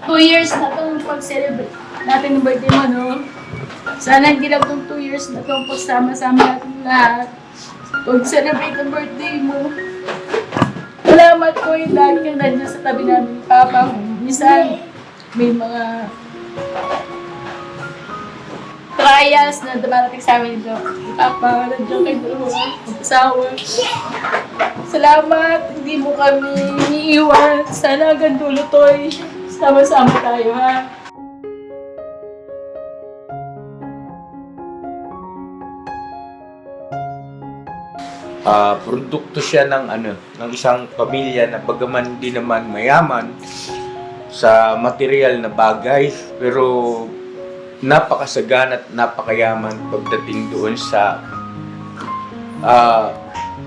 2 years na itong pag-celebrate natin ng birthday mo, no? Sana hindi lang itong 2 years na itong pagsama-sama natin lahat. Pag-celebrate ng birthday mo. Salamat ko yung lagi kang nandiyan sa tabi namin, Papa. Minsan, may mga trials na dumarating sa amin dito. Papa, nandiyan kayo dalawa, mag-asawa. Salamat, hindi mo kami iiwan. Sana hanggang dulo, Toy. Sama-sama tayo, ha? Produkto siya ng ng isang pamilya na bagaman di naman mayaman sa material na bagay, pero napakasagana at napakayaman pagdating doon sa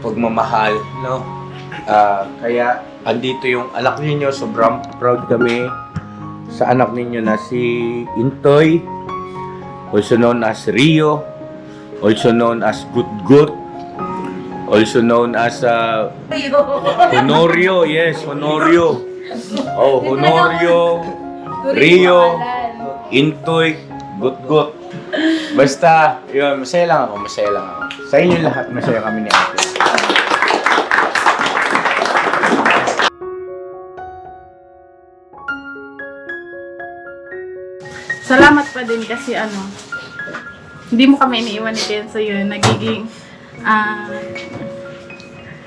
pagmamahal, no? Kaya andito yung anak ninyo, sobrang proud kami sa anak ninyo na si Intoy, also known as Rio, also known as Gutgut, also known as Honorio. Yes, Honorio. Oh, Honorio, Rio, Intoy, Gutgut. Basta, yun, masaya lang ako. Sa inyo lahat, masaya kami ni Ate. Salamat pa din kasi hindi mo kami iniiwan ni Kenzo yun. Nagiging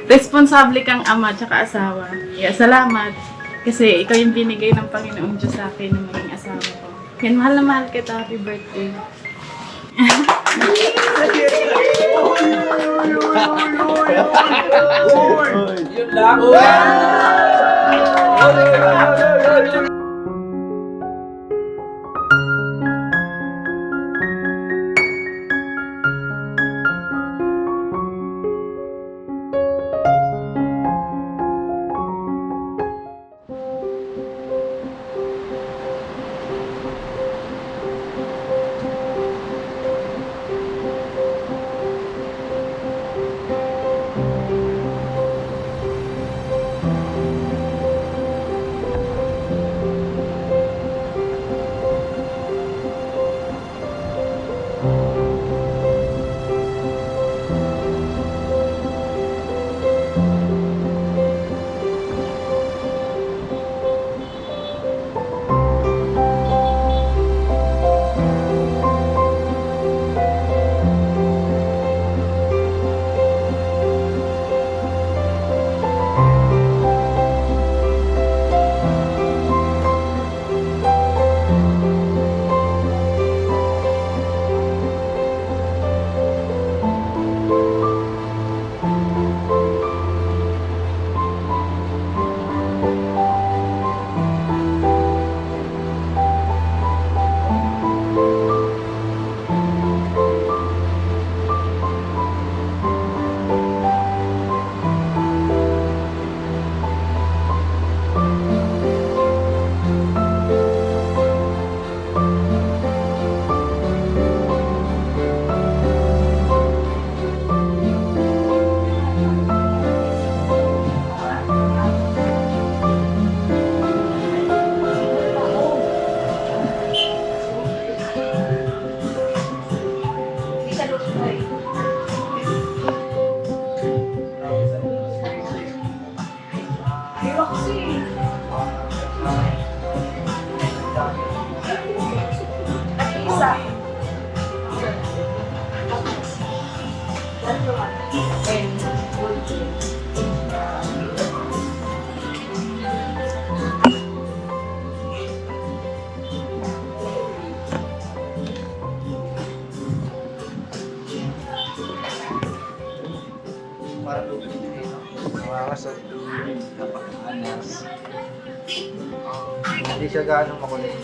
responsable kang ama tsaka asawa. Yeah, salamat. Kasi ikaw yung binigay ng Panginoong Diyos sa akin ng maging asawa ko. Yan, mahal na mahal kita. Happy birthday. Yun lang. Nakakasag doon, napaka-anas. Hindi siya gaano makulit.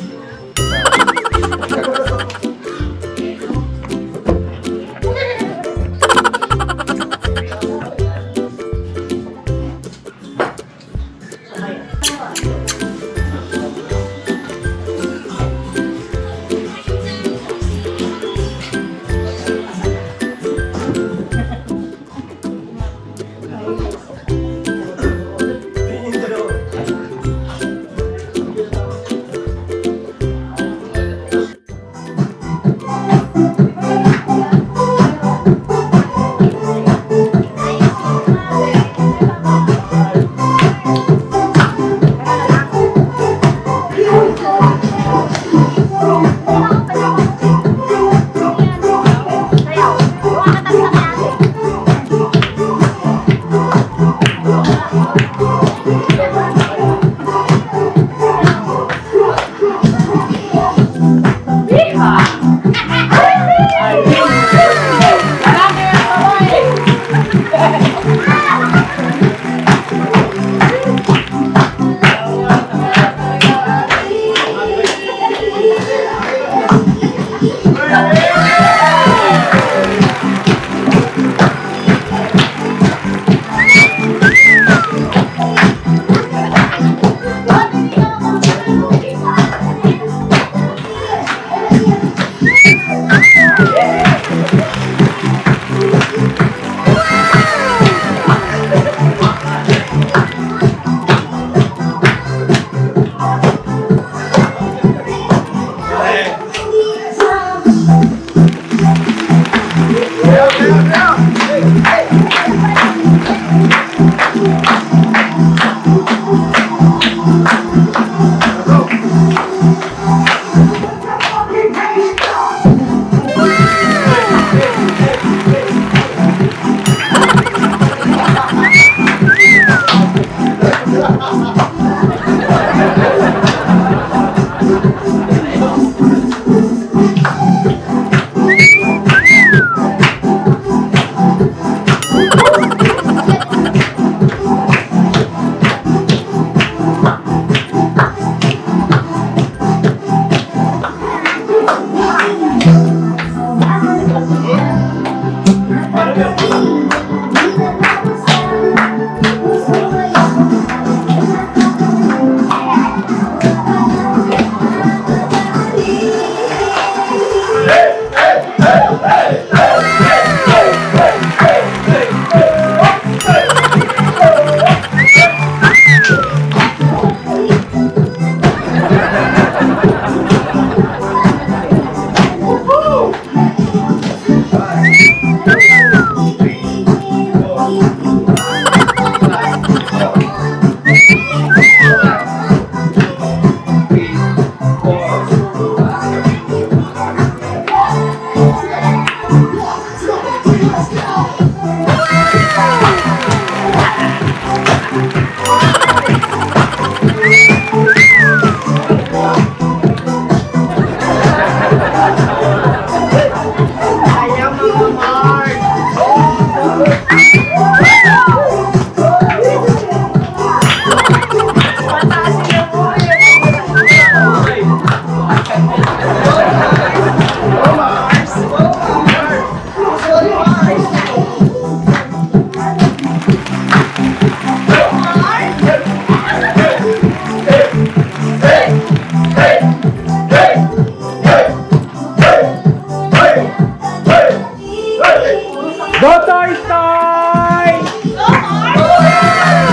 Go Toy Toy!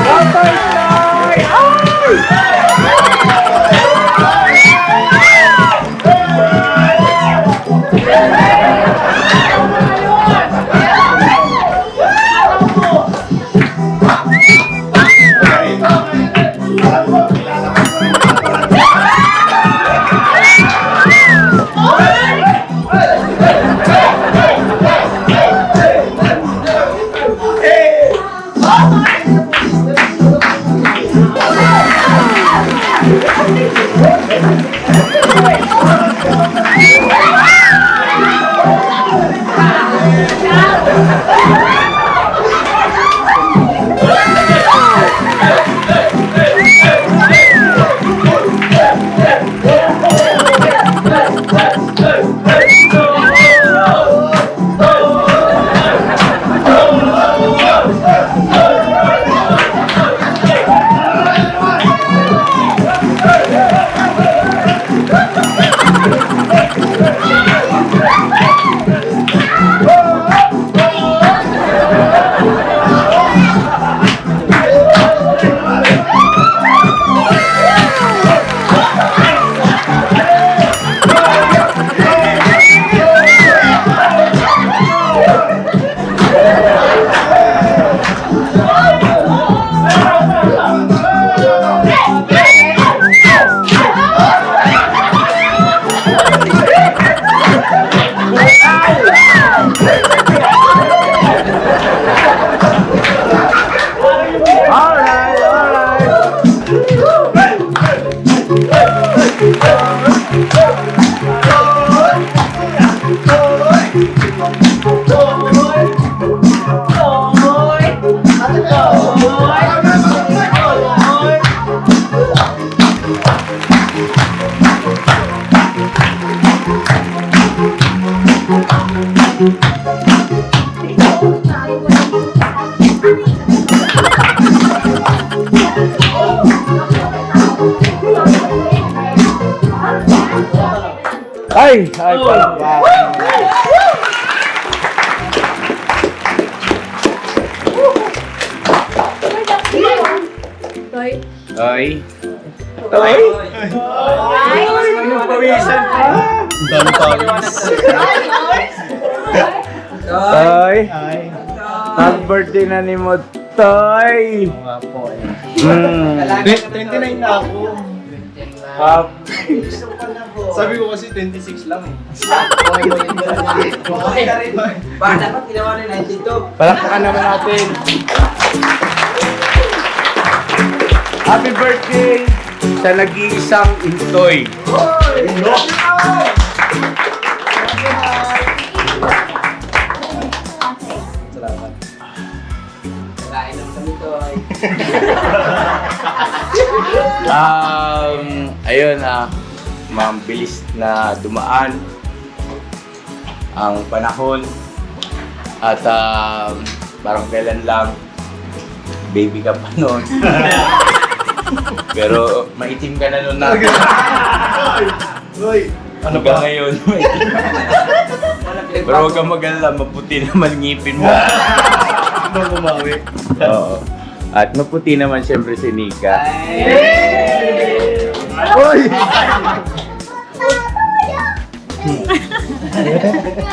Go Toy Toy! Ay, palakpak. Toy. Ay. Ay. Pawisan pa. Toy. Happy birthday na ni mo, Toy. Nga po eh. 29 29 na ako. Sabi ko kasi 26 lang eh. Bakit dapat ginawa na 92? Palakpakan naman natin. Happy birthday sa nag-iisang Intoy. Salamat. Kain ng kami to. Ayun mabilis na dumaan ang panahon at parang kailan lang baby ka pa noon. Pero maitim ka na noon na. Hoy! Ano ba ngayon? Pero huwag kang mag-alala, maputi naman ngipin mo. Ano bumawi? Oo. At maputi naman siyempre si Nika. Hoy!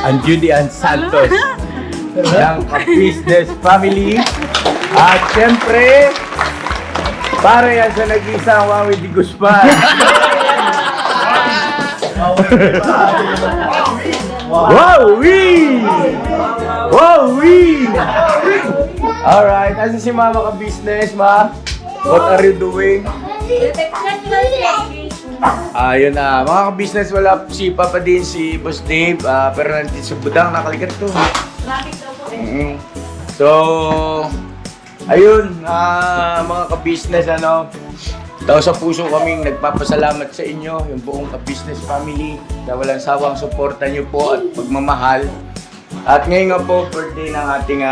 Ang Judy Ann Santos ng Ka-Business Family. At siyempre, para yan sa nag-iisang Wawi Di Guzman. Wawi! Wawi! Alright, asa si Mama Ka-Business, Ma? What are you doing? Ayun na, mga ka-business, wala si Papa din, si Boss Dave, pero nandito sa Budang, nakalikat to. So, ayun, mga ka-business, tao sa puso kaming nagpapasalamat sa inyo, yung buong ka-business family, na walang sawang suporta nyo po at pagmamahal. At ngayon nga po, birthday ng ating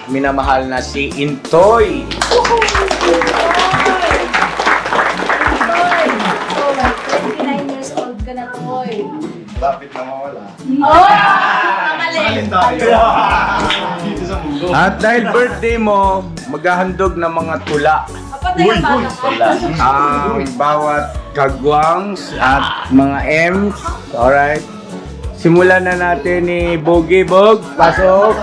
minamahal na si Intoy. 29 years old ka na, Toy. Lapit na mawala. Oh! Kamali! Kalendaryo. Dito sa mundo. At dahil birthday mo, maghahandog ng mga tula. Kapatay ang bata ko. Ang bawat kagwangs at mga M's. Alright. Simulan na natin ni Bogie. Bog, pasok.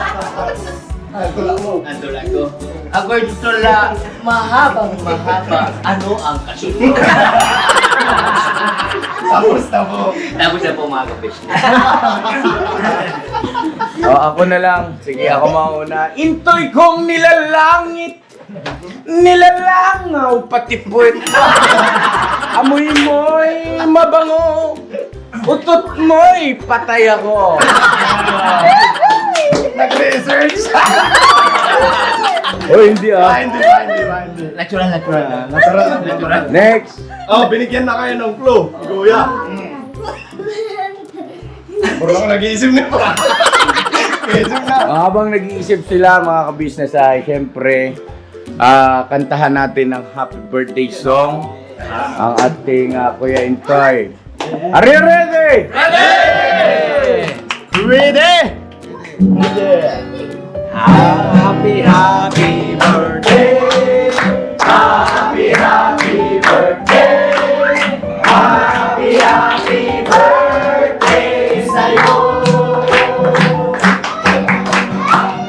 Ando lang ko. Ako'y tula, mahabang mahaba. Ano ang kasunod? Tapos na po. Tapos na po mga ka-business. Ako na lang. Sige, ako mauna. Intoy kong nilalangit. Nilalangaw pati puwet. Amoy mo'y mabango. Utot mo'y patay ako. Nag-research. Oh, hindi Hindi. Natural. Natural. Next. Oh, binigyan na kayo ng clue. Kuya. Puro lang nag-iisip niyo pa. Nag-iisip na. Habang nag-iisip sila mga ka-business ay syempre kantahan natin ng happy birthday song ang ating Kuya Intoy. Are you ready? Ready? Happy birthday. Happy birthday. Happy birthday sa'yo.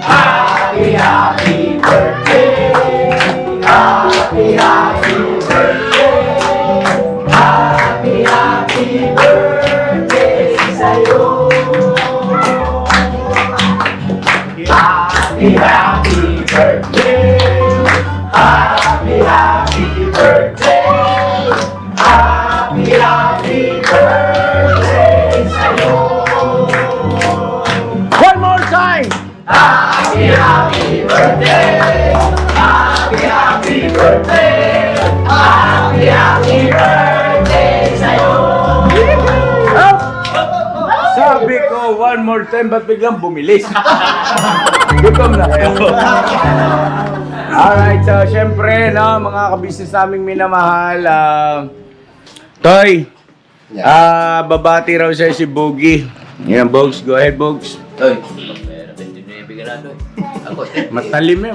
Happy birthday. Happy birthday. Happy birthday sa'yo. Happy birthday. Happy birthday. Happy birthday sa'yo. One more time. Happy birthday. Happy birthday. Happy birthday sa'yo. Up! Sabi ko, one more time, ba't biglang bumilis? Gutom na kayo. Alright, so syempre, mga kabisnes naming minamahal, Toy, babati raw siya si Boogie. Yan, Bogs, go ahead, Bogs. Toy, meron 29 na ito. Ako, Matalim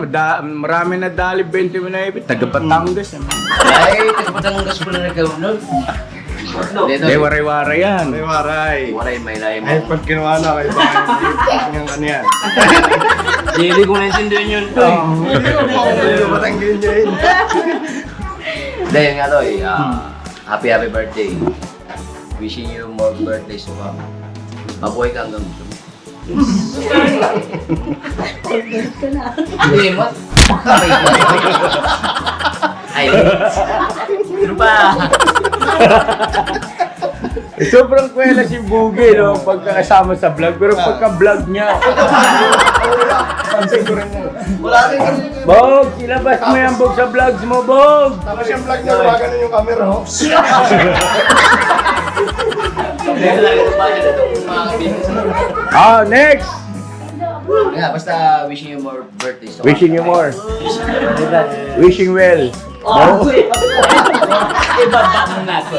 marami na dali 20 na ibig, taga Batangas. ay, tagpatangas ko na nagkaunod. Hindi, waray-waray yan. May waray. Waray, may layo Ay, mo. pag kinuha na kayo, yung ano yan. Hindi ko naintindihan yun, Toy. Hindi ko matanggihan niya yun. Dahil nga, Toy, Happy birthday. Wishing you more birthdays to come. Mabuhay ka hanggang gusto mo. Hindi mo. Ay, ano ba? Sobrang kwela si Bugi, no? Pagkakasama sa vlog. Pero pagka-vlog niya, Pansin ko rin mo. Wala rin kasi. Bog, ilabas mo yan, Bog, sa vlogs mo, Bog! Tapos yung vlog niya, wala ganun yung camera, oh. Next! Yeah, basta wishing you more birthdays to come. Wishing you more. Wishing well. Oh. Ibaba mo na ako.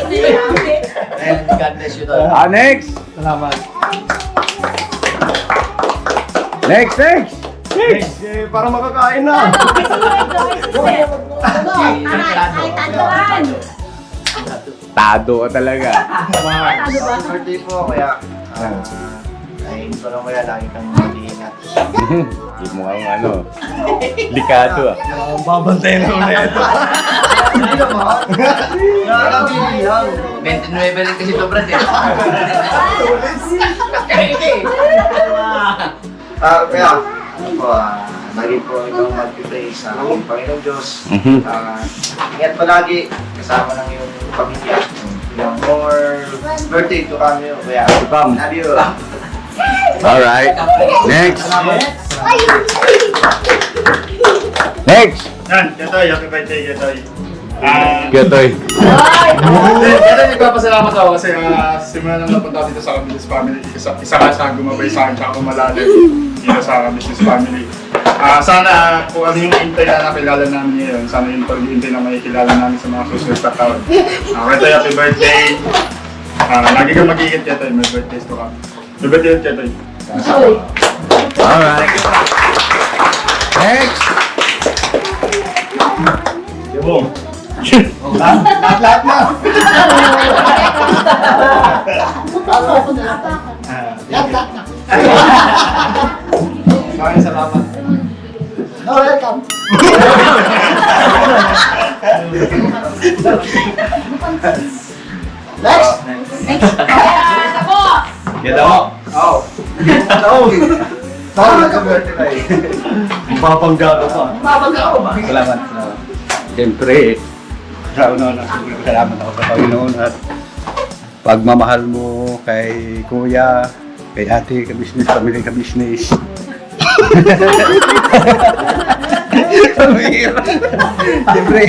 And God bless you tol. Next! Salamat. Next! Next, para makakain na. Tado ka talaga. Birthday po, kaya ay hindi ko lang kaya lagi kang mag-iingat. Hindi mo ang likado ah. Babantayan na ulit ito. Hindi naman. Nakakabilihang. 29 rin kasi ito, Brad. Kaya, ano po, lagi po itong mag-pray sa aking Panginoong Diyos. Ingat palagi, kasama ng iyong pamilya. Yung more birthday to come yun. Kaya, love you. Alright. Next! Next! Yan, Ketoy, happy birthday, Ketoy. Ketoy. Ketoy, nagpapasalamat ako kasi simula nang napunta dito sa Business Family, isa ka sa gumabay sa akin, tsaka kumalalim dito sa Business Family. Sana kung ano yung hintay na nakilala namin ngayon, sana yung pag-hintay na makikilala namin sa mga susunod na taon. Ketoy, happy birthday. Lagi kang mag-iingat, Ketoy, may birthdays to come. May birthday, Ketoy. Alright. Next! Boom. Lahat na. Maraming salamat. No, welcome. Next. Ganda mo. Sorry, nag-birthday na eh. Mapapangga ka pa. Salamat. Siyempre, Sa una salamat ako sa Panginoon at pagmamahal mo kay kuya, kay ate, ka business, family ka business. Siyempre,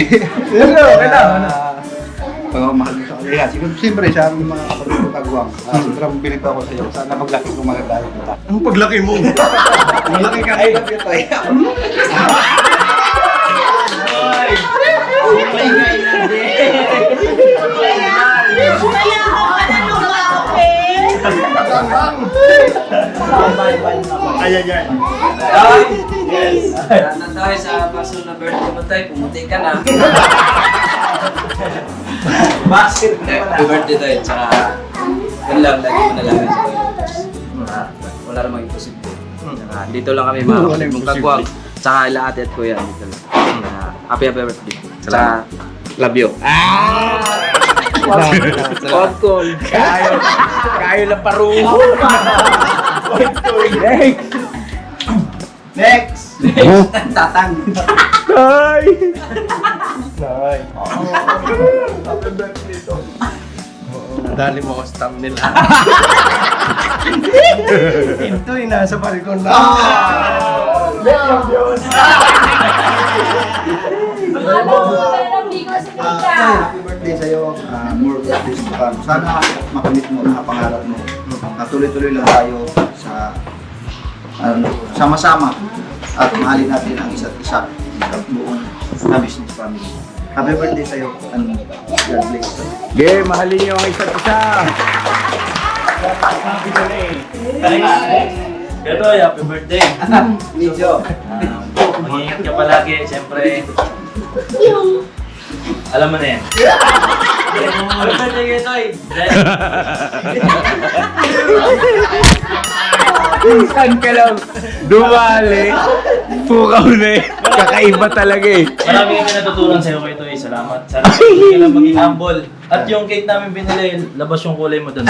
pagmamahal mo sa kanila. Siyempre, sa aming mga kapatid ko kagwang, sobrang bilib ako sa iyo. Sana maglaki kong mga tayo kita. Ang paglaki mo. Malaki ka rin ang ito. Ay. Yes. Na tayo sa paso na birthday mo tayo, pumuti ka na. Basket na. Happy birthday tayo, tsaka yun lang, lagi mo nalaman sa Panginoon. Wala namang imposible. Tsaka dito lang kami mga kapatid mong kagwang. Tsaka ila ate at kuya, dito lang. Happy birthday. Tsaka, love you. Popcorn. kayo lang paruho. Next. Tatang. Ay! Dali mo ako sa thumbnail. Ito yung nasa parikon na. Happy birthday sa'yo. More birthdays to come. Sana makamit mo ang pangarap mo. Tuloy-tuloy lang tayo sa sama-sama at mahalin natin ang isa't isa sa buong na business family. Happy birthday sa'yo and God bless. Game, mahalin niyo ang isa't isa. Ito, happy birthday. Medyo. Mag-iingat ka palagi, siyempre. Alam mo na yan. Happy birthday, Ketoy. Minsan ka lang dumali. Pukaw na eh. Kakaiba talaga eh. Marami kami natutunan sa'yo kayo ito eh. Salamat. Sana hindi ka lang maging humble. At yung cake namin binili, labas yung kulay mo doon.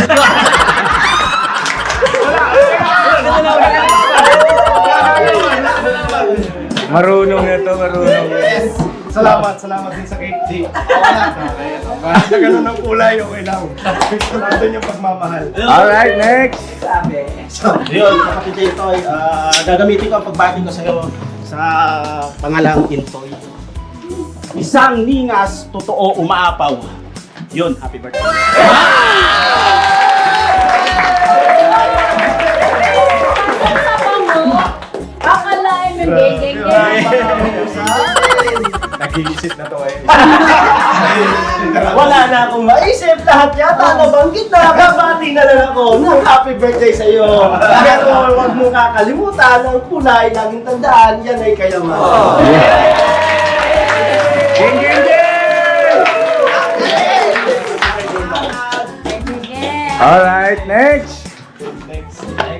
Marunong na to, marunong. Salamat din sa cake day. Kahit na ganun ang kulay, okay lang. Nandun yung pagmamahal. Alright, next. Yun, kapatid Intoy, gagamitin ko ang pagbating ko sa'yo sa pangalang Intoy. Isang ningas, totoo umaapaw. Yun, happy birthday. Akalain mo, geng. Nag-iisip na to eh. Wala na akong maisip, lahat yata nabanggit na. Babati na lang ako ng happy birthday sa iyo. Pero huwag mo kakalimutan ang kulay, laging tandaan, yan ay kayaman. Geng, geng, geng! Alright, next.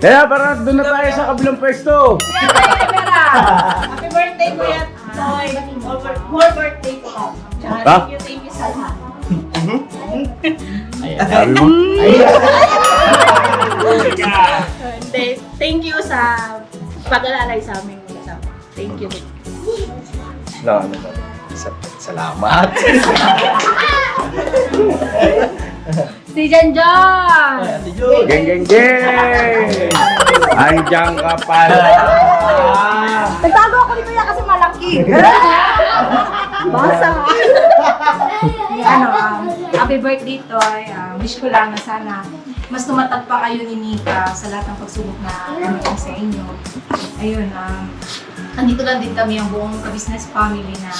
Kaya para doon na tayo sa kabilang pwesto. Happy birthday, Kuya Toy. More birthday ko ka. Ha? Thank you sa lahat. Sabi mo? Hindi, thank you sa pag-alalay sa aming mag-asama. Thank you. Salamat. Si Janjan! Geng, geng, geng! Andiyan ka pala. Nagtago ako ni Kuya kasi malaki. Basa. Happy birthday, Toy. Wish ko lang na sana mas tumatag pa kayo ni Nika sa lahat ng pagsubok na gamitin sa inyo. Ayun, andito lang din kami ang buong business family na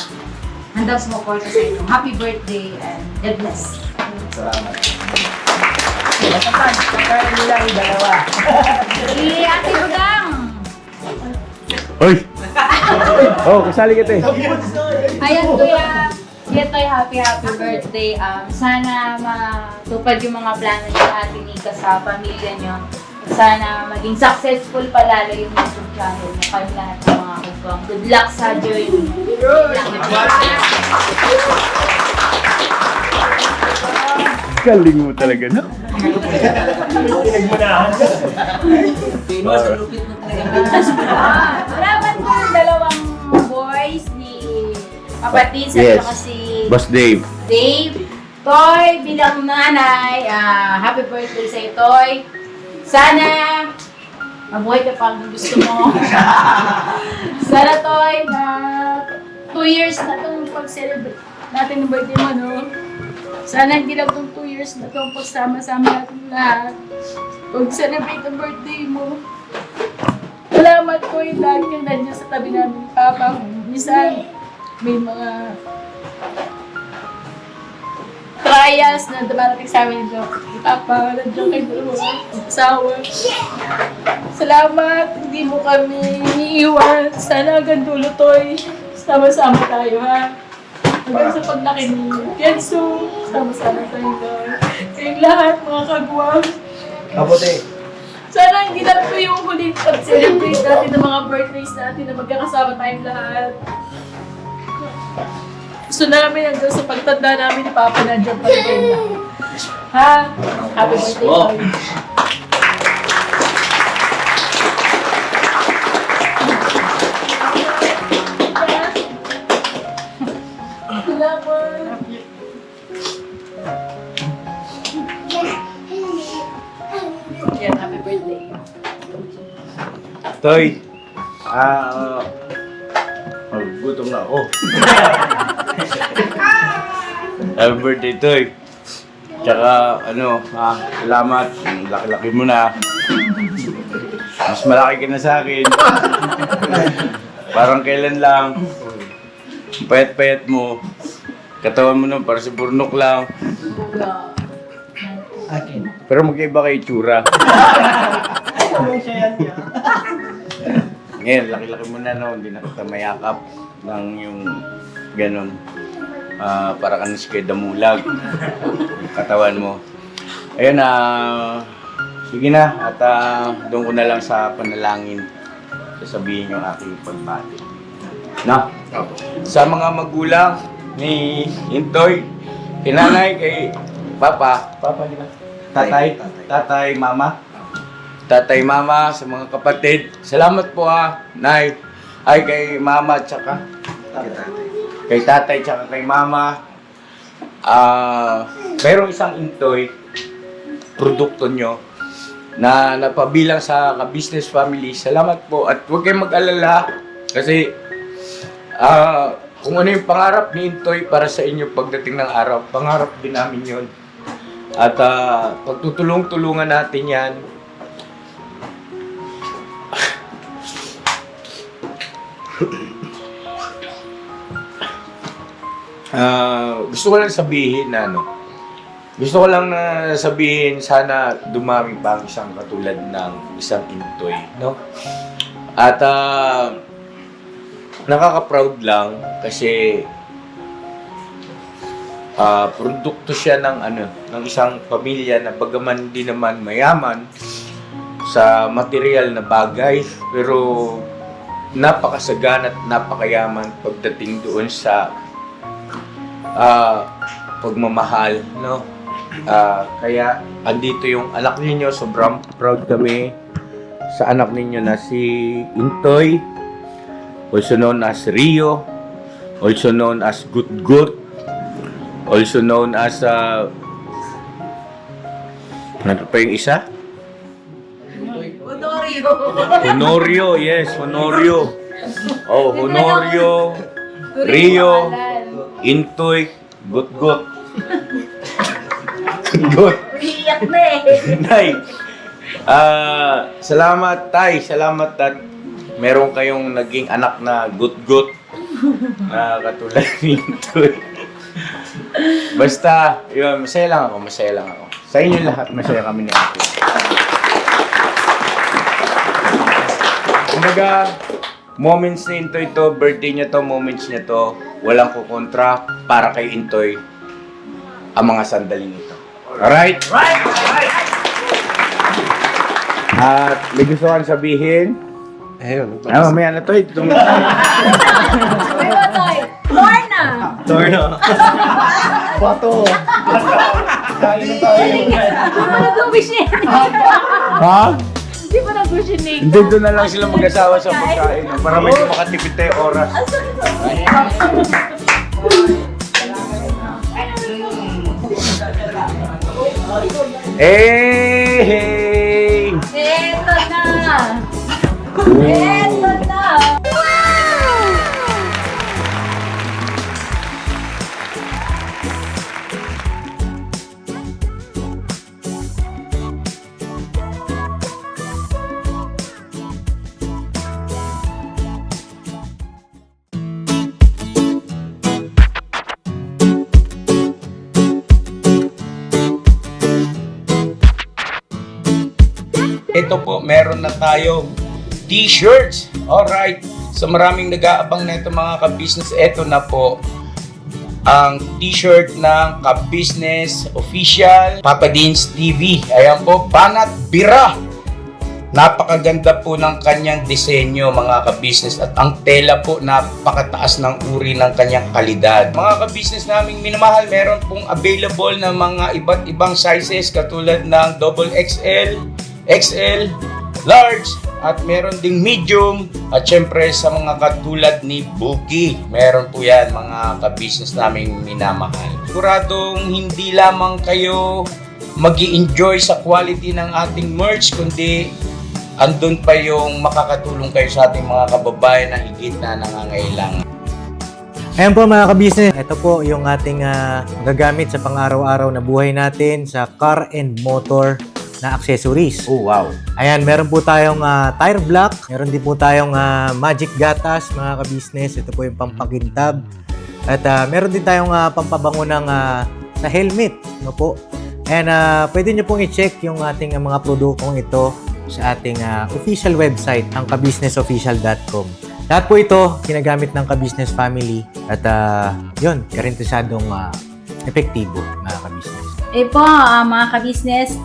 handang sumuporta sa inyo. Happy birthday and God bless. Salamat. Si Ate Budang! Hoy! Oh, kasali kita eh. Ayan, Kuya. Kuya Toy, happy birthday. Sana matupad yung mga plano ni Ate Nika sa pamilya niyo. Sana maging successful palalo yung YouTube channel niyo. Kami lahat ng mga kugwang. Good luck sa journey. Galing mo talaga, no? Salamat po yung dalawang boys ni Kapatid at Yes. saka si Boss Dave. Dave. Toy, bilang nanay, happy birthday sa'yo, Toy. Sana mabuhay ka pa kung gusto mo. Sana, Toy, na 2 years na itong pag-celebrate natin ng birthday mo, no? Sana hindi lang itong 2 years na itong pagsama-sama natin lahat. Pag-celebrate ang birthday mo. Salamat po yung lagi kang nandiyan sa tabi namin, Papa. Minsan, may mga trials na dumarating sa amin dito. Papa, nandiyan kayo dalawa, asawa. Salamat, hindi mo kami iiwan. Sana hanggang dulo, Toy. Sama-sama tayo, ha? Hanggang sa paglaki ni Kenzo, sama-sama tayo, Toy. Kayong lahat, mga kagwang. Kaputi. Sana hindi lang ito yung huling pag-celebrate natin ng mga birthdays natin na magkakasama tayong lahat. Gusto namin hanggang sa pagtanda namin ni Papa nandiyan pa rin. Ha? Happy birthday, Toy. Salamat. Yan, happy birthday. Toy. Gutom na ako. Happy birthday, Toy. Tsaka, salamat. Laki-laki mo na. Mas malaki ka na sa akin. Parang kailan lang. Payat-payat mo. Katawan mo naman, parang si Burnok lang. Pero magkaiba kay Tsura. Ngayon, laki-laki mo na, no? Hindi na kita mayakap ng yung ganon. Para ka na si Kay Damulag. Katawan mo. Ayun, sige na. At doon ko na lang sa panalangin. sasabihin yung aking pagbati. No? Sa mga magulang ni Intoy, kinanay, kay Papa, Tatay, Mama, sa mga kapatid. Salamat po Nay. Ay, kay Mama, tsaka kay Tatay, tsaka kay Mama. Mayroong isang Intoy, produkto nyo, na napabilang sa ka-business family. Salamat po at huwag kayong mag-alala kasi kung ano yung pangarap ni Intoy para sa inyo pagdating ng araw, pangarap din namin yun. At pagtutulong-tulungan natin yan. Gusto ko lang sabihin na sana dumami pa ang isang katulad ng isang Intoy, no? At nakaka-proud lang kasi produkto siya ng isang pamilya na bagaman di naman mayaman sa material na bagay, pero napakasagana at napakayaman pagdating doon sa pagmamahal, no? Kaya andito yung anak ninyo, sobrang proud kami sa anak ninyo na si Intoy, also known as Rio, also known as Gut, also known as ano pa yung isa? Honorio, yes, Honorio. Oh, Honorio, Rio, Intoy, Gut. Iiyak na eh. Nay, salamat Tay, salamat at meron kayong naging anak na Gut na katulad ni Intoy. Basta, yun, masaya lang ako. Sa inyo lahat, masaya kami ni Ate. Kumbaga, moments ni Intoy to, birthday niya to, moments niya to, walang kukontra para kay Intoy ang mga sandaling ito. Alright? At may gusto kang sabihin? Ayun. Mamaya na to. Torna! Bato! Ano nag-wishin? Ha? Hindi pa nag-wishining. Hindi, doon na lang sila mag-asawa sa pagkain. Para medyo makatipid tayo oras. Hey! Eto na! Eto na! Ito po, meron na tayong t-shirts. Alright. So maraming nag-aabang na ito mga ka-business. Ito na po ang t-shirt ng ka-business official Papa Dean's TV. Ayan po, Banat Bira. Napakaganda po ng kanyang disenyo mga ka-business at ang tela po napakataas ng uri ng kanyang kalidad. Mga ka-business naming minamahal, meron pong available na mga iba't ibang sizes katulad ng XXL, XL, large, at meron ding medium, at syempre sa mga katulad ni Buki, meron po yan mga ka-business naming minamahal. Siguradong hindi lamang kayo magi-enjoy sa quality ng ating merch, kundi andun pa yung makakatulong kayo sa ating mga kababayan na higit na nangangailangan. Ayan po mga ka-business, ito po yung ating gagamit sa pang-araw-araw na buhay natin sa car and motor na accessories. Oh, wow. Ayan, meron po tayong tire block, meron din po tayong magic gatas mga ka-business. Ito po yung pampakintab. At meron din tayong pampabango ng sa helmet, no po. And pwede nyo pong i-check yung ating mga produktong ito sa ating official website, ang kabusinessofficial.com. Lahat po ito ginagamit ng ka-business family at yun, garantisadong epektibo mga ka-business. Po, mga ka-business,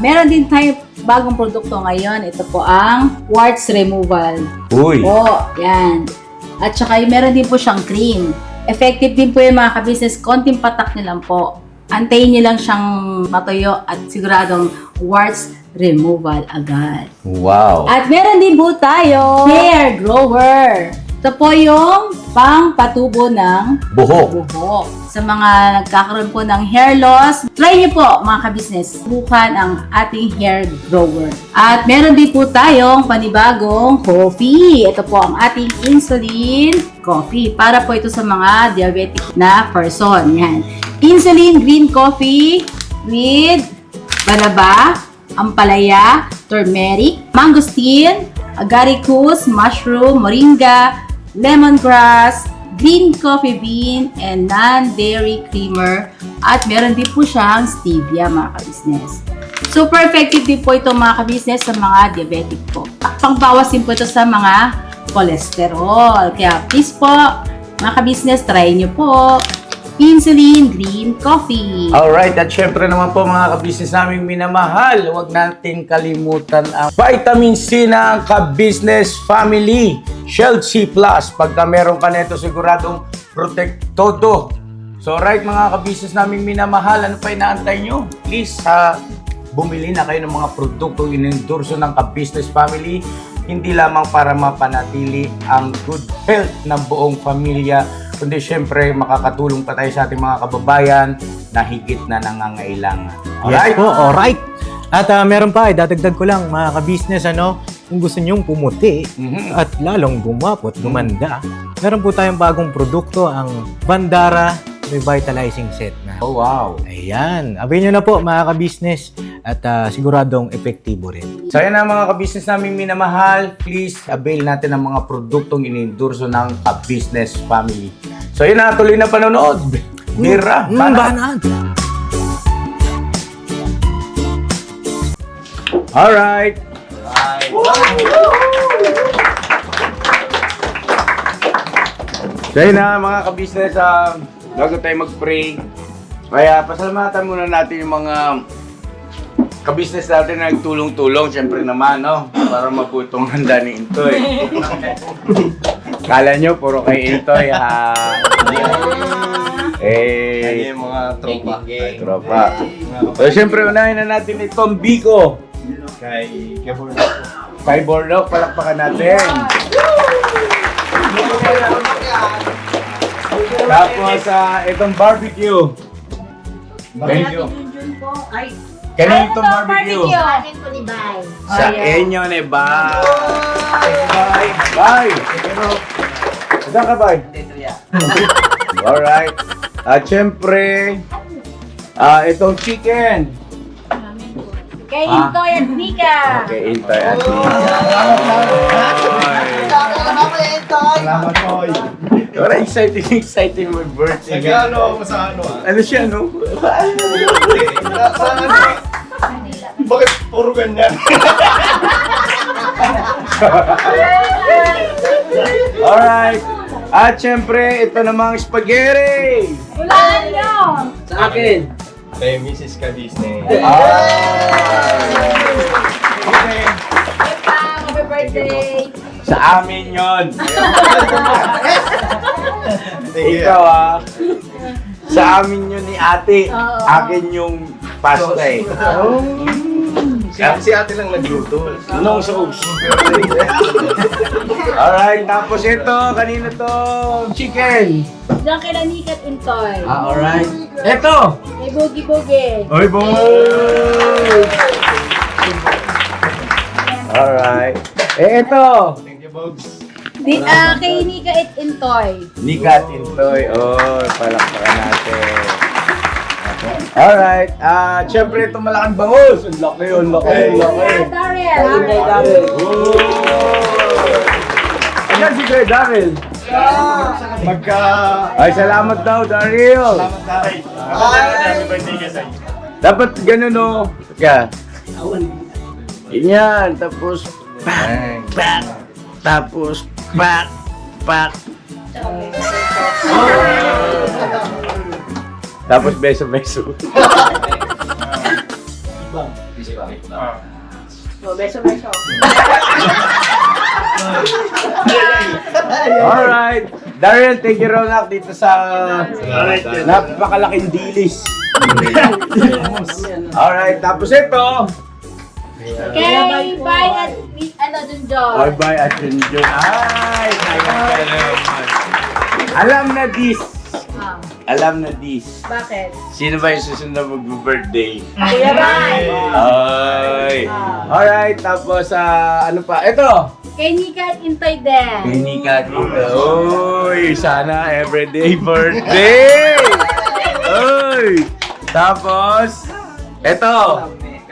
Meron din tayo bagong produkto ngayon. Ito po ang warts removal. Uy! Po, yan. At saka meron din po siyang cream. Effective din po yung mga ka-business. Konting patak nyo lang po. Antayin nyo lang siyang matuyo at siguradong warts removal agad. Wow! At meron din po tayo hair grower. Ito po yung pang-patubo ng Buhok! buhok. Sa mga nagkakaroon po ng hair loss, try niyo po mga ka-business. Subukan ang ating hair grower. At meron din po tayong panibagong coffee. Ito po ang ating insulin coffee. Para po ito sa mga diabetic na person. Yan. Insulin green coffee with balaba, ampalaya, turmeric, mangosteen, agaricus, mushroom, moringa, lemongrass, green coffee bean, and non-dairy creamer. At meron din po siyang stevia mga ka-business. Super effective din po ito mga ka-business sa mga diabetic po. Pangbawas din po ito sa mga cholesterol. Kaya please po mga ka-business, try nyo po insulin green coffee. Alright, at syempre naman po mga ka-business naming minamahal, huwag natin kalimutan ang vitamin C ng ka-business family, Shield C+. Pagka meron ka nito, siguradong protect todo. So right mga ka-business naming minamahal, ano pa inaantay nyo? Please, bumili na kayo ng mga produktong inendorso ng ka-business family, hindi lamang para mapanatili ang good health ng buong pamilya, kundi syempre makakatulong pa tayo sa ating mga kababayan na higit na nangangailangan. Yes po, alright. At meron pa, dadagdag ko lang mga ka-business, kung gusto nyong pumuti at lalong gumapot, gumanda, meron po tayong bagong produkto, ang Bandara Revitalizing Set na. Oh wow! Ayan, abay nyo na po mga ka-business at siguradong epektibo rin. So yan na mga ka-business naming minamahal, please avail natin ang mga produktong inendorso ng ka-business family. So yun na, tuloy na panonood. Mira, banat! Alright! So yun na mga ka-business, bago tayo mag-pray, kaya pasalamatan muna natin yung mga ka-business natin na nagtulong-tulong, syempre naman, no? Para maputong handa ni Intoy. Kala nyo, puro kay Intoy, ha? Eh, yung mga tropa. ay, tropa. So, syempre, unahin na natin itong Biko. Kay Kay Borlok, palakpakan natin. Tapos, itong barbecue. Thank you. Kanina itong barbecue. Sa inyo ni Bye. Bye. Bye. Saan ka, Bye? Alright. At syempre, itong chicken. Kay Intoy at Mika. Okay, Intoy at Mika. Salamat po. Wala, exciting my birthday. Nag-ano ako sa ano Ano siya, no? Sa ano? Bakit puro ganyan? Alright. At syempre, ito namang spaghetti. Ulan nyo! Sa akin! Kay Mrs. Ka-Disney. Happy birthday! Sa amin yon. Thank you. Ikaw sa amin yun ni ate. Oo. Akin yung pasta eh. Si ate lang nagluto. Anong sauce? Alright, tapos ito, kanina to chicken. Diyan kay Mika at Intoy. Alright. Ito! May bugi-bugi. Oy, boy! Alright. Ito! Thank you, Bogs. Kay Mika at Intoy. Nikat Intoy. Oh, palakpakan natin. Alright. Siyempre itong malaking bangus. Ang laki yun, laki. Daryl. Ayan si Kuya Daryl. Ay, salamat daw, Daryl. Salamat tayo. Happy birthday ka sa'yo. Dapat ganun, no? Teka. Ganyan. Tapos, pak, pak. Tapos, pak, pak. Tapos, beso-beso. Busy ba? Beso-beso. Alright. Darren, thank you Ronak dito sa napakalaking dilis. Alright, tapos ito. Okay, bye at Junjun. Bye-bye at Junjun. Ay, alam na this. Alam na this. Bakit? Sino ba yung susunod na mag-birthday? Kuya Bye! Ay! Alright, tapos ano pa? Ito! Kay Nika at Intoy din. Pinika dito. Uy, sana everyday birthday! Uy! Tapos, ito!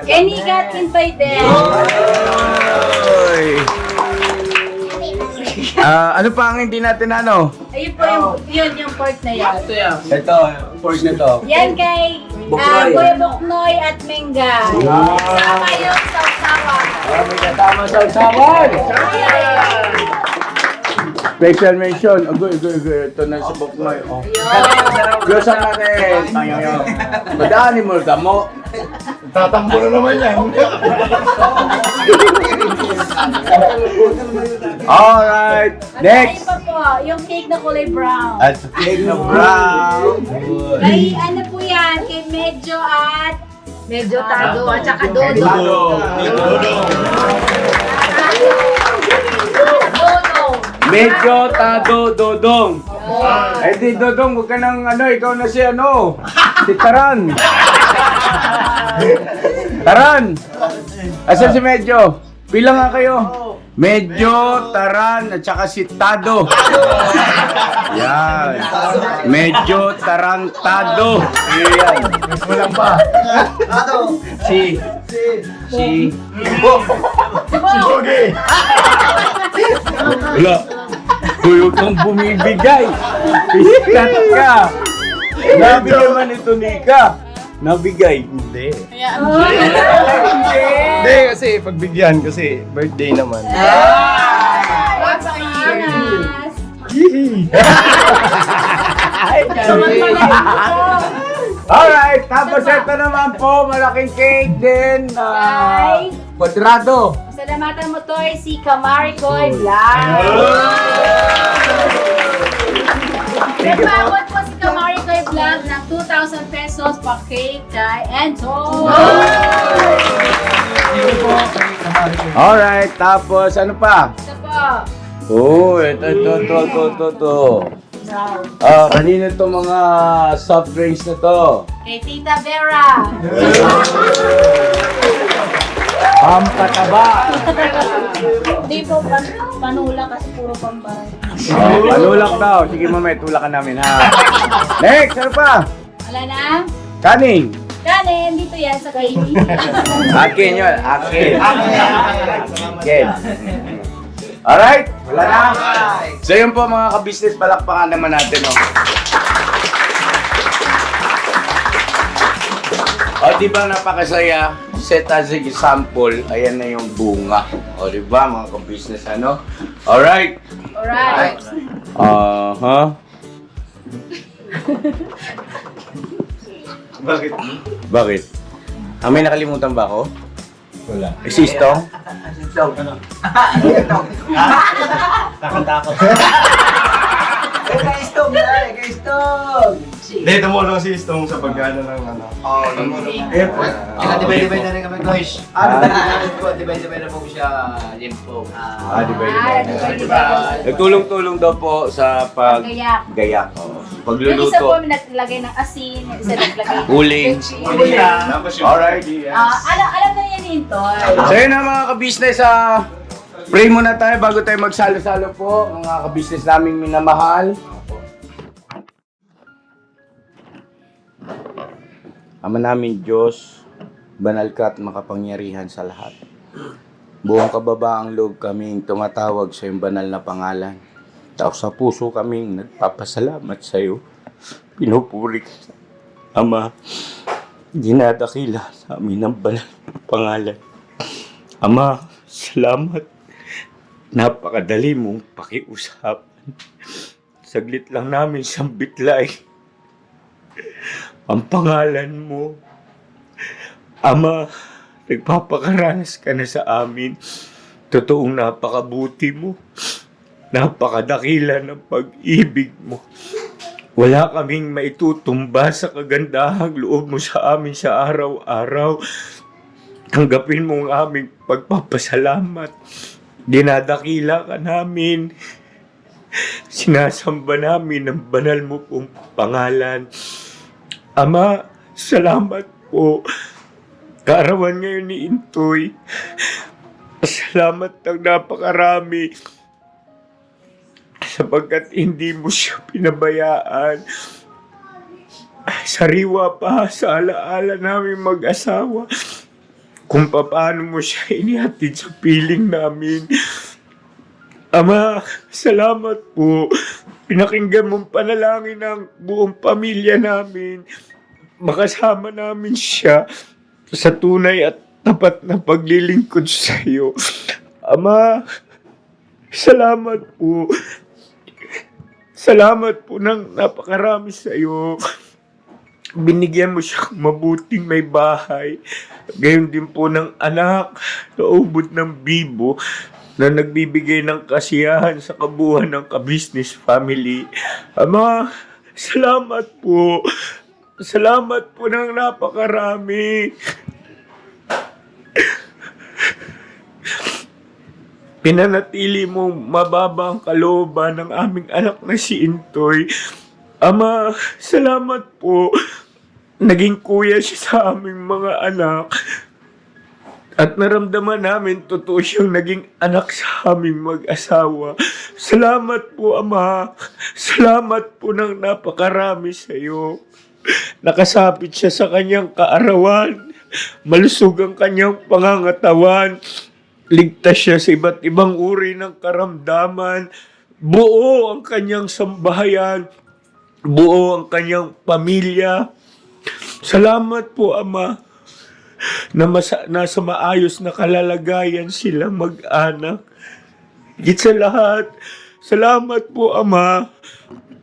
Kay Nika at Intoy din. Uy! Ano pa ang hindi natin ano? Ayun po yung pork na yan. Ito, pork na to. Yan kay Kuya Buknoy at Menga. Sama yung sausawa. May kasama sa usawan! Special mention. Agoy. Ito na si Buknoy. Oh. Diyos ang natin. Madaanin mo, damo. Tatambo na naman yan. Alright, next! Ay pa po, yung cake na kulay brown. At cake na brown. Kay ano po yan, kay Medyo at Tado at saka Dodo. Dodo. Medyo Tado Dodong. Eh di Dodong, huwag ka nang ikaw na si si Taran. Taran! Asan si Medyo? Pila nga kayo? Medyo, Taran, at saka si Tado. Yan. Medyo, Tarantado. Yan. Walang pa. Si Bogi. Wala. Huwag kang bumibigay. Piskat ka. Nabi naman ito, Nika. Nabigay. Hindi. Hindi kasi pagbigyan kasi birthday naman. Alright, tapos ito naman po, malaking cake din. Kwadrado. Salamatan mo to si Kamaricoy Vlog. Nagpabot po si Kamaricoy Vlog ng 2,000 pesos pa cake kay Enzo. Alright, tapos ano pa? Ito po. Oh, ito. Kanina to mga soft drinks na to. Kay Tita Vera. Pampataba. Hindi po, panula kasi puro pambaray. Panulak daw. Sige mamaya, tulakan namin ha. Next, ano pa? Wala na? Kaning. Kanin, dito yan sa kainin. Akin yun, akin. Alright, wala na. So yun po mga ka-business, palakpakan naman natin. O diba napakasaya? Set as an example, ayan na yung bunga. O diba mga ka-business Alright. Alright. Bakit? May nakalimutan ba ako? Wala. Sistong? Takot-takot. Hindi, tumulong si Stong sa pag-ano ng Dibay-dibay na rin kami, guys. Dibay-dibay na po siya, limpo. Nagtulong-tulong daw po sa paggayak. Yung isa po Pagluluto. naglagay ng asin, yung isa naglagay ng Huling. Alright. alam na yan yun, Toy. So yun na mga ka-business, pray muna tayo bago tayo magsalo-salo po, mga ka-business naming minamahal. Ama namin Diyos, banal ka at makapangyarihan sa lahat. Buong kababaang loob kaming tumatawag sa iyong banal na pangalan. Tao sa puso kaming nagpapasalamat sa iyo. Pinupuri ka, Ama, dinadakila sa amin ang banal na pangalan. Ama, salamat. Napakadali mong pakiusapan. Saglit lang namin siyang bitlay. Ang pangalan mo, Ama, nagpapakaranas ka na sa amin. Totoong napakabuti mo. Napakadakila ng pag-ibig mo. Wala kaming maitutumba sa kagandahang loob mo sa amin sa araw-araw. Tanggapin mo ang aming pagpapasalamat. Dinadakila ka namin. Sinasamba namin ang banal mo pong pangalan. Ama, salamat po. Kaarawan ngayon ni Intoy. Salamat ng napakarami. Sapagkat hindi mo siya pinabayaan. Sariwa pa sa alaala namin mag-asawa. Kung paano mo siya inihatid sa piling namin. Ama, salamat po. Pinakinggan mong panalangin ng buong pamilya namin. Makasama namin siya sa tunay at tapat na paglilingkod sa iyo. Ama, salamat po. Salamat po ng napakarami sa iyo. Binigyan mo siya mabuting may bahay. Gayon din po ng anak na ubod ng bibo na nagbibigay ng kasiyahan sa kabuuan ng ka-business family. Ama, salamat po. Salamat po ng napakarami. Pinanatili mong mababa ang kalooban ng aming anak na si Intoy. Ama, salamat po. Naging kuya siya sa aming mga anak. At naramdaman namin totoo siyang naging anak sa aming mag-asawa. Salamat po, Ama. Salamat po ng napakarami sa iyo. Nakasapit siya sa kanyang kaarawan. Malusog ang kanyang pangangatawan. Ligtas siya sa iba't ibang uri ng karamdaman. Buo ang kanyang sambahayan. Buo ang kanyang pamilya. Salamat po, Ama, na nasa maayos na kalalagayan sila mag-anak. Higit sa lahat, salamat po, Ama.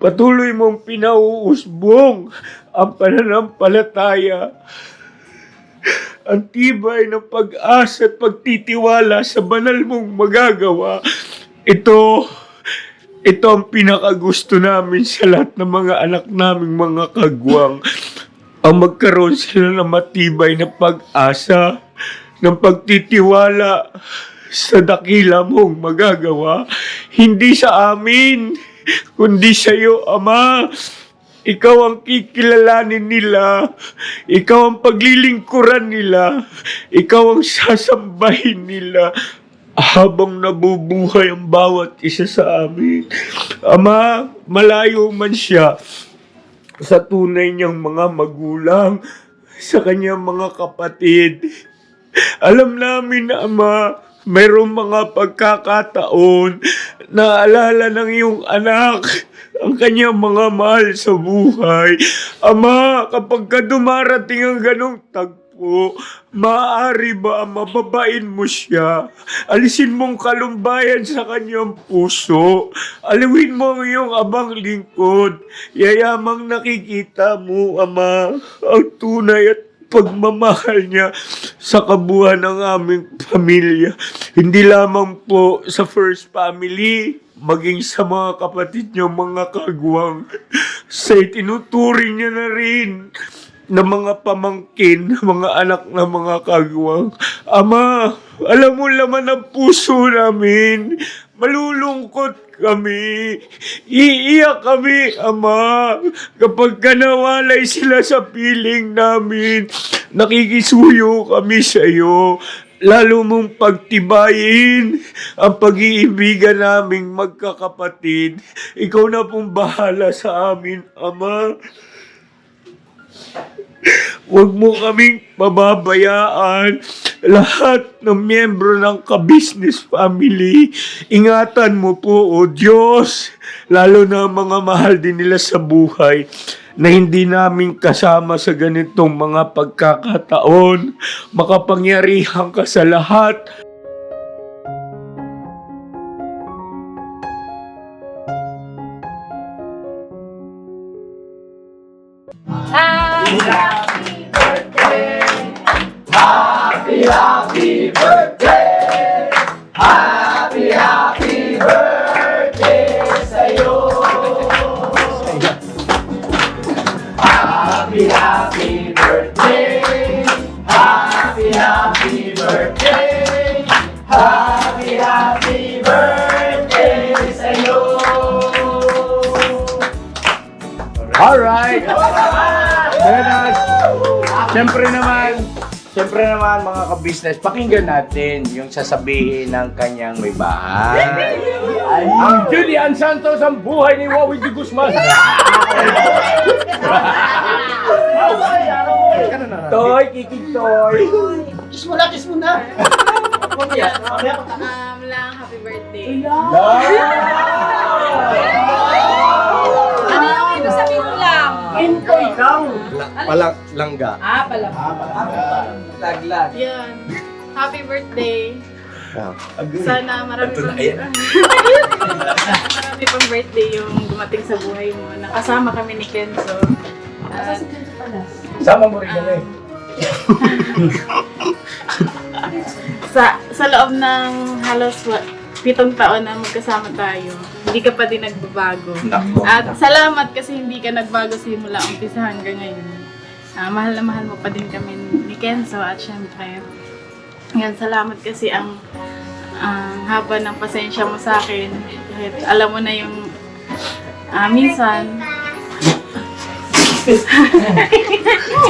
Patuloy mong pinauusbong ang pananampalataya. Ang tibay ng pag-asa at pagtitiwala sa banal mong magagawa. Ito ang pinakagusto namin sa lahat ng mga anak naming mga kagwang. Ang magkaroon sila ng matibay na pag-asa, ng pagtitiwala sa dakila mong magagawa. Hindi sa amin, kundi sa iyo, Ama. Ikaw ang kikilalanin nila. Ikaw ang paglilingkuran nila. Ikaw ang sasambahin nila habang nabubuhay ang bawat isa sa amin. Ama, malayo man siya sa tunay niyang mga magulang, sa kanyang mga kapatid. Alam namin na, Ama, mayroong mga pagkakataon na alala ng iyong anak ang kanyang mga mahal sa buhay. Ama, kapag ka dumarating ang ganong tagpo, maaari ba mababain mo siya? Alisin mong kalumbayan sa kanyang puso. Aliwin mo ang iyong abang lingkod. Yayamang nakikita mo, Ama, ang tunay at pagmamahal niya sa kabuuan ng aming pamilya. Hindi lamang po sa first family, maging sa mga kapatid niyo, mga kagwang. Sa itinuturing niya na rin na mga pamangkin, mga anak na mga kagwang. Ama, alam mo laman ang puso namin. Malulungkot kami. Iiyak kami, Ama. Kapag nawalay sila sa piling namin, nakikisuyo kami sa iyo. Lalo mong pagtibayin ang pag-iibigan naming magkakapatid. Ikaw na pong bahala sa amin, Ama. Huwag mo kaming pababayaan. Lahat ng miyembro ng ka-business family, ingatan mo po, O Diyos, lalo na mga mahal din nila sa buhay, na hindi namin kasama sa ganitong mga pagkakataon. Makapangyarihan ka sa lahat. Happy birthday! Happy Alright! Buenas! Siyempre naman mga ka-business, pakinggan natin yung sasabihin ng kanyang may bahay. Ang Julian Santos, ang buhay ni Wawi de Guzman. Toy, kikig Toy. Kiss mo na, kiss mo na. Lang, happy birthday. Ano yung ibig sabihin mo lang? Intoy daw. Langga. Pala. Laglag. Yun. Happy birthday. Sana marami pang birthday yung dumating sa buhay mo. Nakasama kami ni Kenzo. At Sama mo rin kami. sa loob ng halos 7 taon na magkasama tayo, hindi ka pa din nagbabago. At salamat kasi hindi ka nagbago simula umpisa hanggang ngayon. Mahal na mahal mo pa din kami ni Kenzo at syempre, yan, salamat kasi ang haba ng pasensya mo sa akin. Kahit alam mo na yung minsan,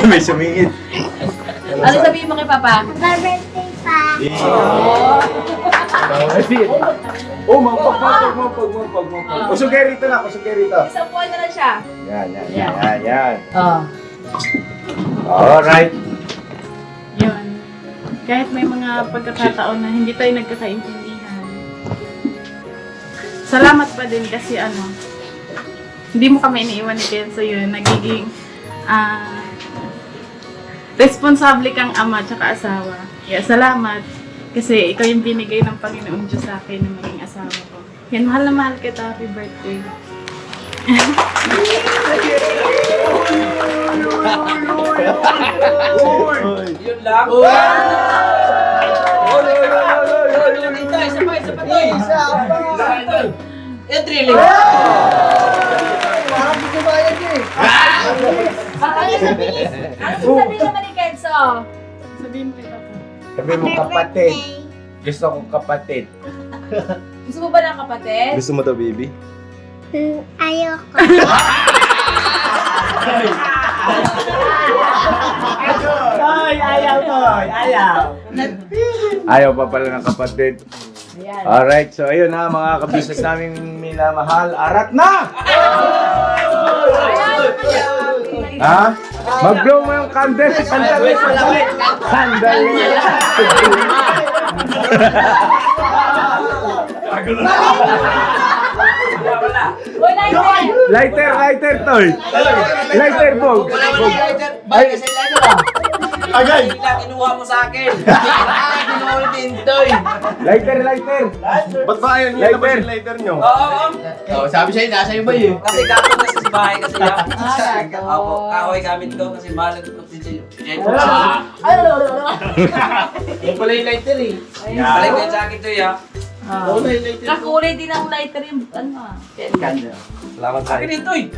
May sumingit. Ano sabihin mo kay Papa? Oh, mampag. Usugay rito na, usugay rito. Isang buwan na lang siya. Yan. Oh. Alright. yun. Kahit may mga pagkakataon na hindi tayo nagkakaintindihan, salamat pa din kasi hindi mo kami iniiwan ni Kenzo yun. Nagiging responsable kang ama tsaka asawa. Kaya salamat kasi ikaw yung binigay ng Panginoon Diyos sa akin na maging asawa ko. Yan, mahal na mahal kita. Happy birthday. Yun lang. Ano sabihin naman ni Kenzo? Sabihin mo kita po. Sabi mo kapatid. Gusto kong kapatid. Gusto mo ba ng kapatid? Gusto mo to, baby? Ayoko. Toy, ayaw, Toy. Ayaw. Ayaw pa pala ng kapatid. Ayan. Alright, so ayun na mga kabisnes namin minamahal. Arat na! Ha? Mag-blow mo yung candle. Sandali. Uy, Lighter, Toy. Lighter, Bog. Ay, Agay. Kinuha mo sa akin. Kinuha din to eh. lighter. Ba't ba ayaw niyo labas yung lighter nyo? Oo. Sabi sa'yo, nasa iyo ba yun? Kasi gato kasi sa bahay kasi yan. gato. Opo, kahoy gamit ko kasi mahal ko si Jay. Yan pala yung lighter eh. Balik ko yung jacket to ya. Kakulay din ang lighter yung Salamat sa akin ito eh.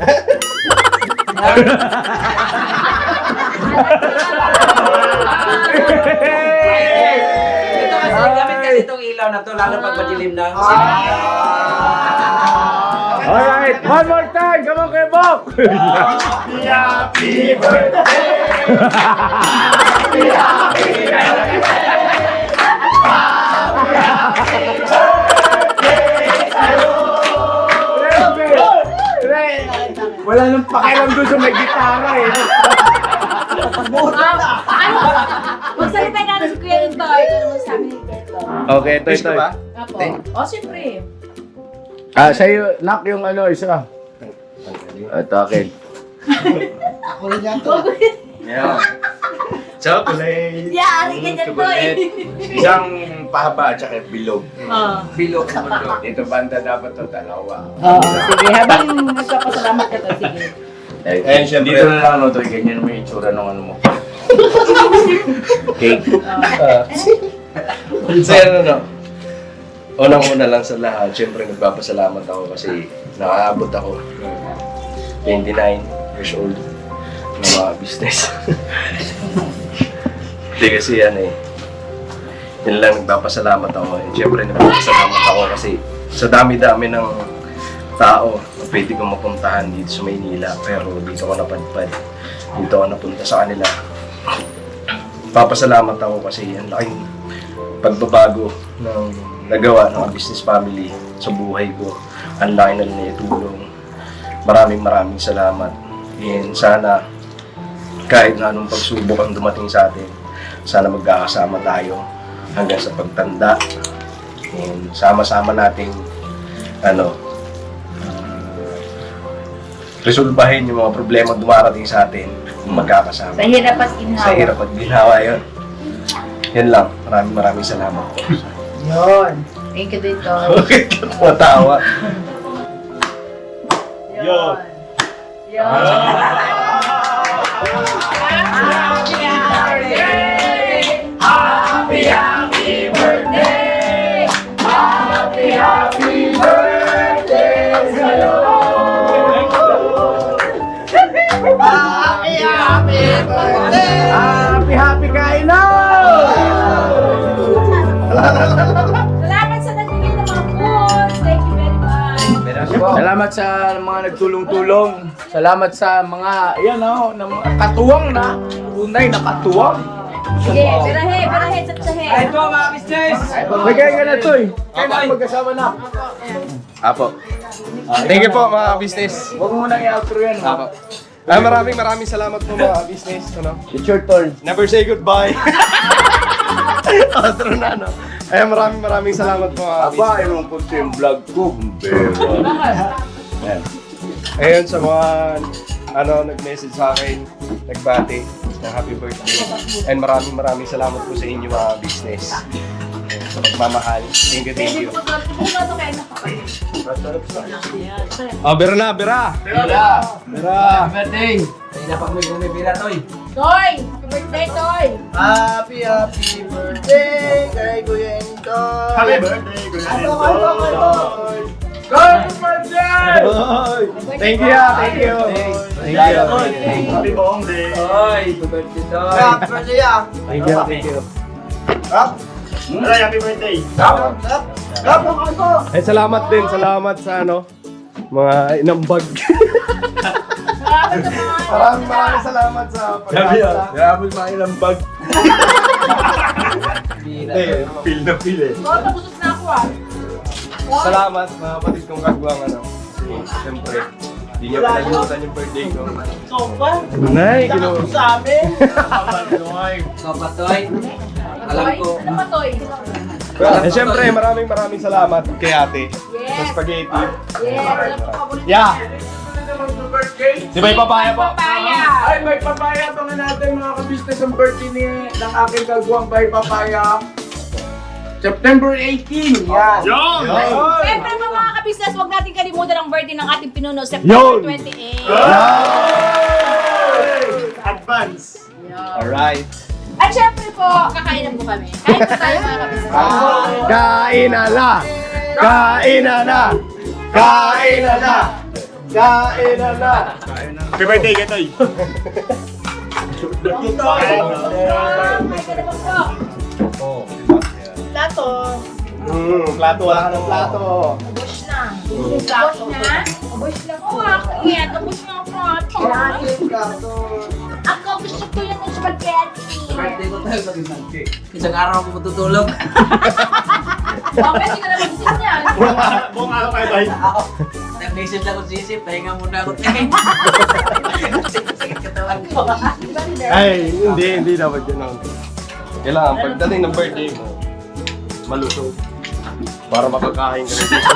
Ito kasi gamit kasi itong ilaw na to lalo pag madilim na. Alright, one more time. Come on, kay Bog. Happy birthday! Wala nang pakialam doon sa may gitara eh. Magsalita nga na si Kuya Intoy. Ito naman sabi ni Kenzo. Okay, ito. Apo. Siyempre. Sa'yo, knock yung isa. Ito akin. Ako rin yan. Yeah. Chocolate. Yeah, ari ka dyan, Toy. Isang pahaba at saka bilog. Bilog sa mundo. Dito banda dapat to dalawa. Sige, habang nagpapasalamat ka to, sige. Dito na lang, no, Toy. Ganyan mo yung itsura ng ano mo. Cake. Sir, unang-una lang sa lahat, syempre nagpapasalamat ako kasi nakaabot ako ng 29 years old ng mga business. Hindi kasi yun lang nagpapasalamat ako. And syempre nagpapasalamat ako kasi sa dami-dami ng tao na pwede kong mapuntahan dito sa Maynila, pero dito ako napadpad. Dito ako napunta sa kanila. Papasalamat ako kasi ang laking pagbabago ng nagawa ng business family sa buhay ko. Ang laki na naitulong. Maraming salamat. And sana kahit na anong pagsubok ang dumating sa atin, sana magkakasama tayo hanggang sa pagtanda. And sama-sama nating resolbahin yung mga problema dumarating sa atin, magkakasama. Sa hirap at ginhawa. Sa hirap at ginhawa yun. Yan lang. Maraming salamat po. Yun. Thank you dito. Okay, matawa. Yun. Happy birthday! Happy birthday sa'yo! Happy kaino! Salamat sa nagbigay ng mga foods. Thank you very much. Salamat sa mga nagtulong-tulong. Salamat sa mga, ng mga katuwang na. Tunay na katuwang. Sige, birahe, satsahe. Ay, ito mga business! Bigay ka na ito eh. Kaya na magkasama na. Apo. Thank you po mga business. Huwag mo nang i-outro yan. Apo. Maraming salamat po mga business. It's your turn. Never say goodbye. Outro na, Ay, maraming salamat po mga business. Aba, ewan ko sa yung vlog ko. Ayun sa mga nag-message sa akin, nagbati ng happy birthday. And maraming salamat po sa inyo mga business. Sa pagmamahal. Thank you. Bira na. Happy birthday! Ay, napakmig mo may bira, Toy. Toy! Happy birthday, Toy! Happy birthday kay Kuya Intoy! Happy birthday, Kuya Intoy! Happy birthday! Thank you. Happy bong day! Toy! Happy birthday, Toy! Happy birthday Thank you. Aray, happy birthday! Ay, salamat sa mga inambag. Maraming salamat sa pag-asa. Grabe mga ilang bag. Feel na feel eh. Tapos na ako Salamat mga kapatid kong kagwang kasi siyempre hindi niya pinalimutan yung birthday ko. Nay, Sa amin! Sopa, Toy. Alam ko. Ano ba, Toy? Siyempre maraming salamat kay ate sa spaghetti. Yes, alam ko paborito. Yeah! Si Bay Papaya po. Ay, may papaya pa nga natin mga kabisnes ang birthday ng aking kagwang Bay Papaya. September 18, yan. Siyempre mga kabisnes, huwag natin kalimutan ang birthday ng ating pinuno, September 28. Advance! Alright. At syempre po, kakainan po kami. Kain po tayo mga kabisnes. Kain na na! Happy birthday, Ketoy! May ganun po. Plato. Plato, wala ka ng plato. Ubus na. Ubus na po. Yan, ubus na po. Ako gusto ko yung spaghetti. Birthday ko tayo mag-isang. Isang araw ako matutulog. Bakit hindi ka na mag-isip niyan? Buong araw kayo tayo. Nag-message lang ako sisip. Pahinga muna ako tayo. Sakit katawan ko. Ay, hindi dapat yun. Kailangan pagdating ng birthday mo, malusog. Para makakain ka rin dito.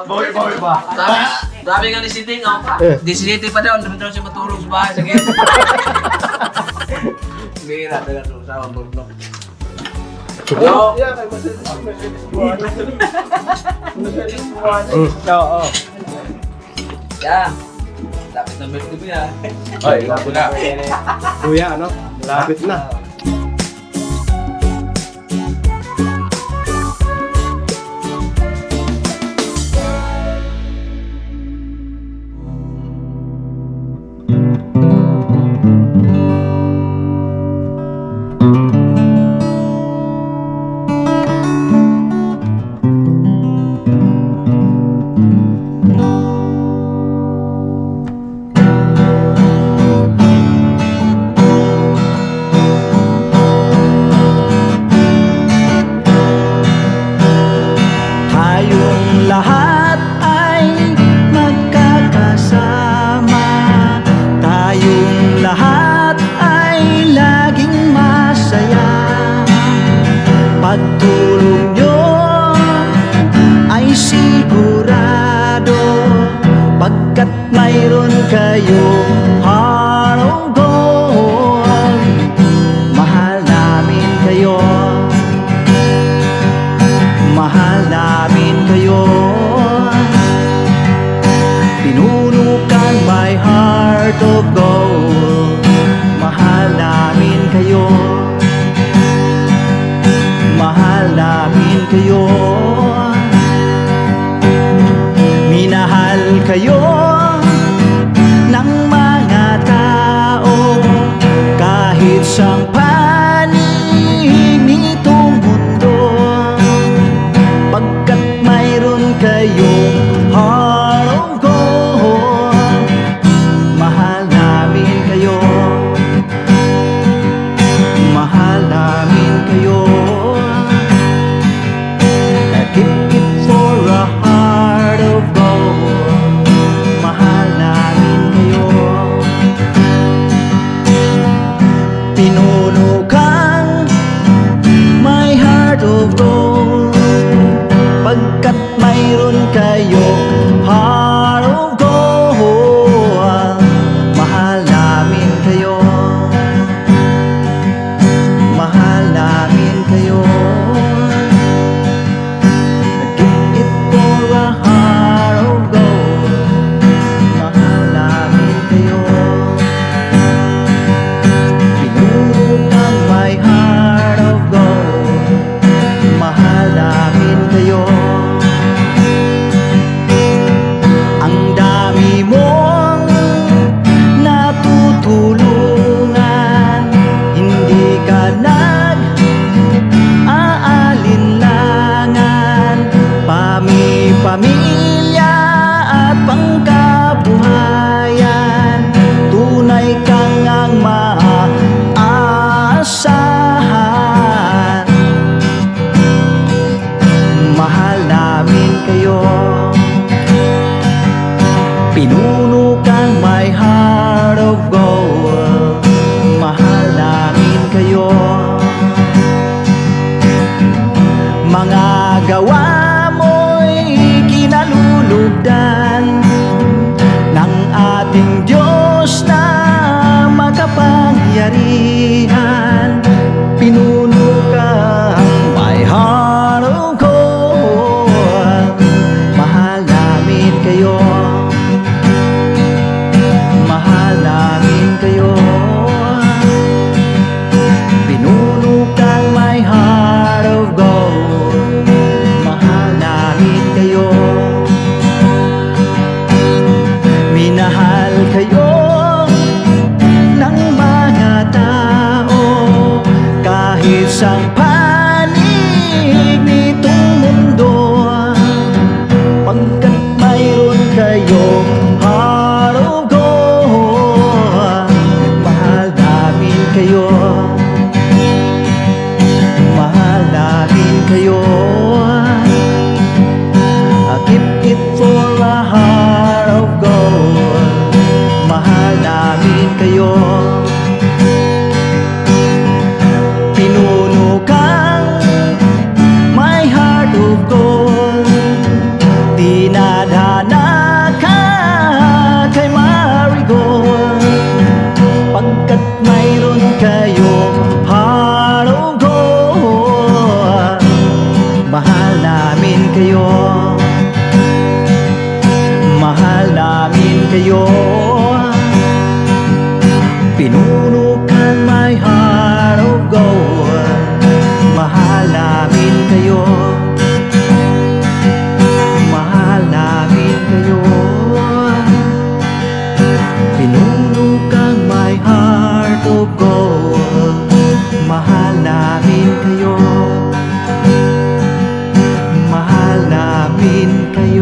Bawi pa. Sabi nga ni Siting, di si Siting pa daw, naman daw siya matulog sa bahay sa gate. Bira, talaga ito, sa mga burnok. Oo. Yeah. Lapit na birthday mo yan. Ay, ikaw na. Kuya, ano? Malapit na. Tayong lahat ay magkakasama. Tayong lahat ay laging masaya. Pagtulong nyo ay sigurado, pagkat mayroon kayong heart of gold. Mahal namin kayo, mahal namin kayo. Pinunukan my heart of gold. Mahal namin kayo, mahal namin kayo. Minahal kayo ng mga tao kahit sang panig nitong mundo, pagkat mayroon kayong heart of gold. Mahal namin kayo, mahal namin kayo. Keep it for a heart of gold. Mahal namin kayo. Pinuno kang my heart of gold, pagkat mayroon kayong heart of gold. Mahal namin kayo, mahal namin kayo. Give it for a heart of gold. Mahal namin kayo. Pinunong my heart of gold. Mahal namin kayo. Ang dami mong natutulungan, hindi ka nag-aalinlangan. Pamilya at pangkabuhayan, tunay kang ang maaasahan. Mahal namin kayo, pinuno kang my heart of gold. Mahal namin kayo. Mga gawa mo'y kinalulugdan ng ating Diyos na makapangyarihan. Pinuno kang my heart of gold. Mahal namin kayo, mahal namin kayo. Pinuno kang my heart of gold. Mahal namin kayo. Minahal kayo ng mga tao kahit sang panig nitong mundo, pagkat mayroon kayong heart of gold. Mahal namin kayo, mahal namin kayo. Keep it for a heart of gold. Mahal namin kayo. Pinuno kang my heart of gold. Dinadhana ka kay Marigold, pagkat mayroon kayong heart of gold. Mahal namin kayo, mahal namin kayo. rin kayo.